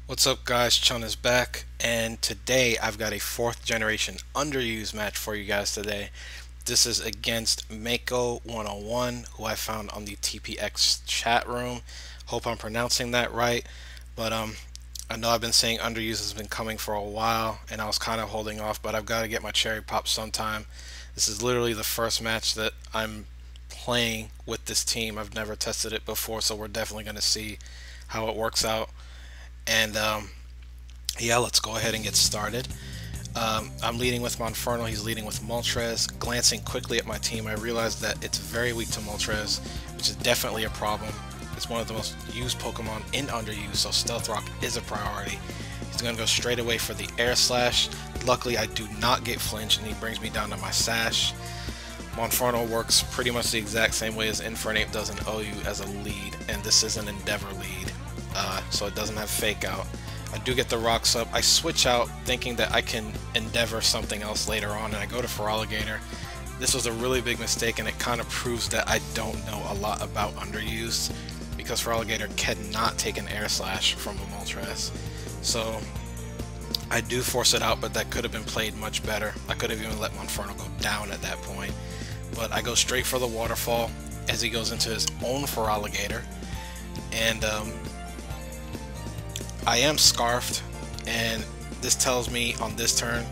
What's up guys, Chun is back, and today I've got a 4th generation underused match for you guys today. This is against MAYKO101, who I found on the TPX chat room. Hope I'm pronouncing that right, but I know I've been saying underused has been coming for a while, and I was kind of holding off, but I've got to get my cherry popped sometime. This is literally the first match that I'm playing with this team. I've never tested it before, so we're definitely going to see how it works out. And yeah, let's go ahead and get started. I'm leading with Monferno, he's leading with Moltres. Glancing quickly at my team, I realized that it's very weak to Moltres, which is definitely a problem. It's one of the most used Pokemon in underused, so Stealth Rock is a priority. He's going to go straight away for the Air Slash. Luckily, I do not get flinch, and he brings me down to my Sash. Monferno works pretty much the exact same way as Infernape does in OU as a lead, and this is an Endeavor lead. So it doesn't have Fake Out. I do get the Rocks up. I switch out thinking that I can Endeavor something else later on, and I go to Feraligatr. This was a really big mistake, and it kind of proves that I don't know a lot about underused, because Feraligatr cannot take an Air Slash from a Moltres. So I do force it out, but that could have been played much better. I could have even let Monferno go down at that point. But I go straight for the Waterfall as he goes into his own Feraligatr. And I am Scarfed, and this tells me on this turn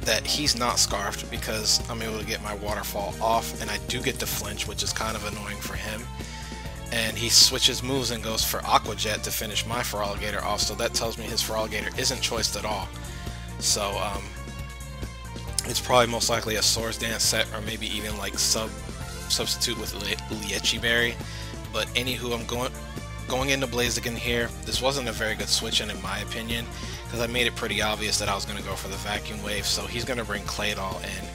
that he's not Scarfed because I'm able to get my Waterfall off, and I do get the flinch, which is kind of annoying for him. And he switches moves and goes for Aqua Jet to finish my Feraligatr off, so that tells me his Feraligatr isn't choiced at all. So it's probably most likely a Swords Dance set, or maybe even like substitute with Liechii Berry. But anywho, I'm going into Blaziken here. This wasn't a very good switch in my opinion, because I made it pretty obvious that I was going to go for the Vacuum Wave, so he's going to bring Claydol in.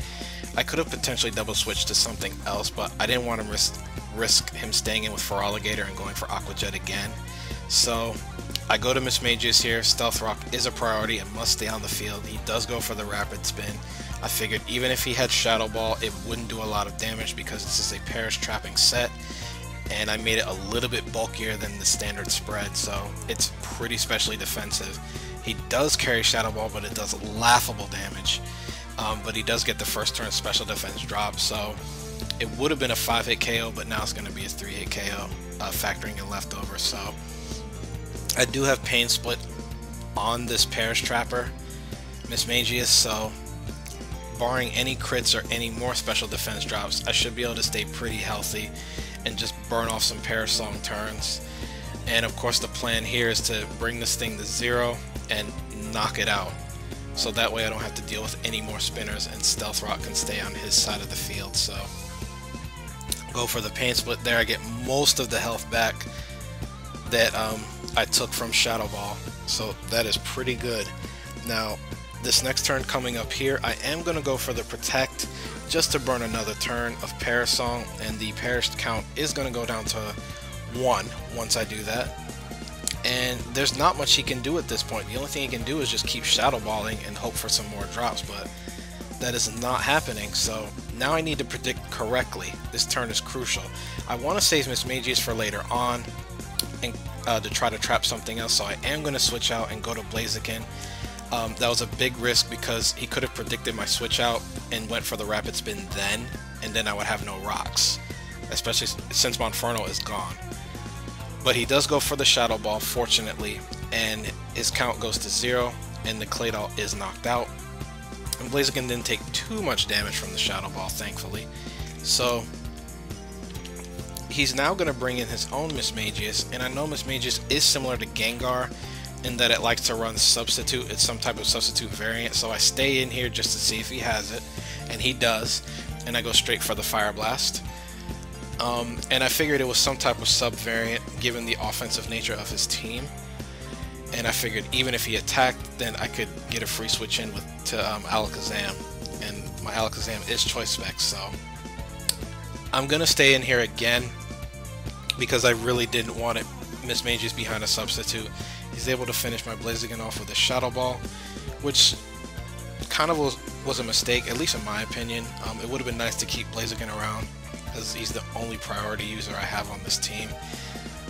I could have potentially double switched to something else, but I didn't want to risk him staying in with Feraligatr and going for Aqua Jet again. So I go to Mismagius here. Stealth Rock is a priority and must stay on the field. He does go for the Rapid Spin. I figured even if he had Shadow Ball, it wouldn't do a lot of damage because this is a Perish Trapping set, and I made it a little bit bulkier than the standard spread, so it's pretty specially defensive. He does carry Shadow Ball, but it does laughable damage. But he does get the first turn special defense drop, so it would have been a 5-hit KO, but now it's going to be a 3-hit KO, factoring in leftover. So I do have Pain Split on this Perish Trapper Mismagius, so barring any crits or any more special defense drops, I should be able to stay pretty healthy and just burn off some Perish Song turns. And of course the plan here is to bring this thing to 0 and knock it out, so that way I don't have to deal with any more spinners and Stealth Rock can stay on his side of the field. So go for the Pain Split there. I get most of the health back that I took from Shadow Ball, so that is pretty good. Now this next turn coming up here, I am going to go for the Protect just to burn another turn of Perish Song, and the Perish count is going to go down to 1 once I do that. And there's not much he can do at this point. The only thing he can do is just keep Shadow Balling and hope for some more drops, but that is not happening. So now I need to predict correctly. This turn is crucial. I want to save Mismagius for later on and to try to trap something else, so I am going to switch out and go to Blaziken. That was a big risk because he could have predicted my switch out and went for the Rapid Spin then, and then I would have no rocks, especially since Monferno is gone. But he does go for the Shadow Ball, fortunately, and his count goes to 0, and the Claydol is knocked out. And Blaziken didn't take too much damage from the Shadow Ball, thankfully. So he's now going to bring in his own Mismagius, and I know Mismagius is similar to Gengar in that it likes to run Substitute. It's some type of Substitute variant, so I stay in here just to see if he has it, and he does, and I go straight for the Fire Blast. And I figured it was some type of sub variant given the offensive nature of his team. And I figured even if he attacked, then I could get a free switch in to Alakazam. And my Alakazam is choice spec, so I'm gonna stay in here again because I really didn't want it. Mismagius behind a substitute. He's able to finish my Blaziken off with a Shadow Ball, which kind of was a mistake, at least in my opinion. It would have been nice to keep Blaziken around, as he's the only priority user I have on this team.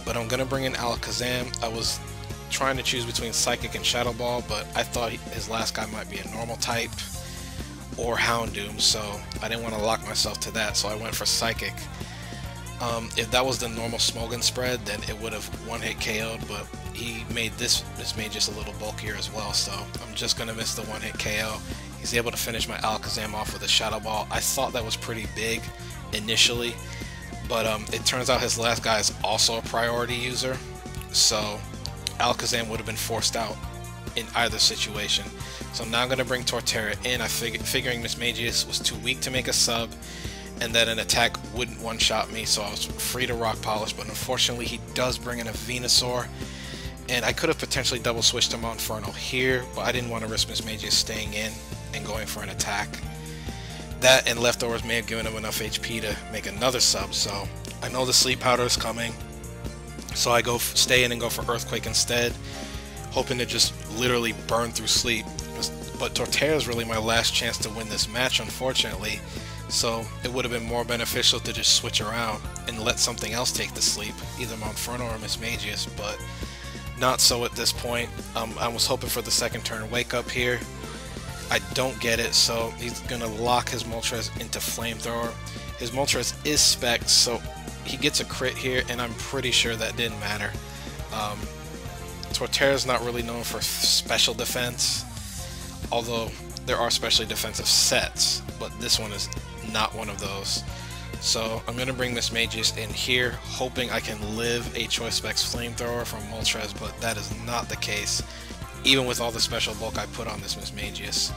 But I'm gonna bring in Alakazam. I was trying to choose between Psychic and Shadow Ball, but I thought his last guy might be a normal type or Houndoom, so I didn't want to lock myself to that, so I went for Psychic. If that was the normal Smogon spread, then it would have one-hit KO'd, but he made this Mismagius a little bulkier as well, so I'm just gonna miss the one-hit KO. He's able to finish my Alakazam off with a Shadow Ball. I thought that was pretty big initially, but it turns out his last guy is also a priority user, so Alakazam would have been forced out in either situation. So now I'm going to bring Torterra in. Figuring Mismagius was too weak to make a sub, and that an attack wouldn't one-shot me, so I was free to Rock Polish, but unfortunately he does bring in a Venusaur, and I could have potentially double switched to Monferno here, but I didn't want to risk Mismagius staying in and going for an attack. That and leftovers may have given him enough HP to make another sub, so I know the Sleep Powder is coming, so I stay in and go for Earthquake instead, hoping to just literally burn through sleep. But Torterra is really my last chance to win this match, unfortunately, so it would have been more beneficial to just switch around and let something else take the sleep, either Monferno or Mismagius, but not so at this point. I was hoping for the second turn wake up here. I don't get it, so he's gonna lock his Moltres into Flamethrower. His Moltres is spec, so he gets a crit here, and I'm pretty sure that didn't matter. Torterra's not really known for special defense, although there are specially defensive sets, but this one is not one of those. So I'm going to bring Mismagius in here, hoping I can live a Choice Specs Flamethrower from Moltres, but that is not the case, even with all the special bulk I put on this Mismagius.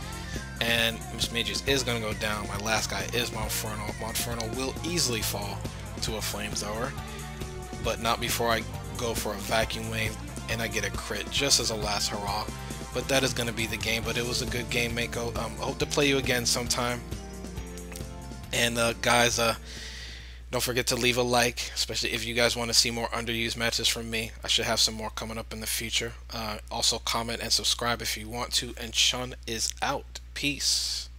And Mismagius is going to go down. My last guy is Monferno. Monferno will easily fall to a Flamethrower, but not before I go for a Vacuum Wave and I get a crit just as a last hurrah. But that is going to be the game, but it was a good game, Mako. Hope to play you again sometime. And guys, don't forget to leave a like, especially if you guys want to see more underused matches from me. I should have some more coming up in the future. Also comment and subscribe if you want to, and Chun is out. Peace.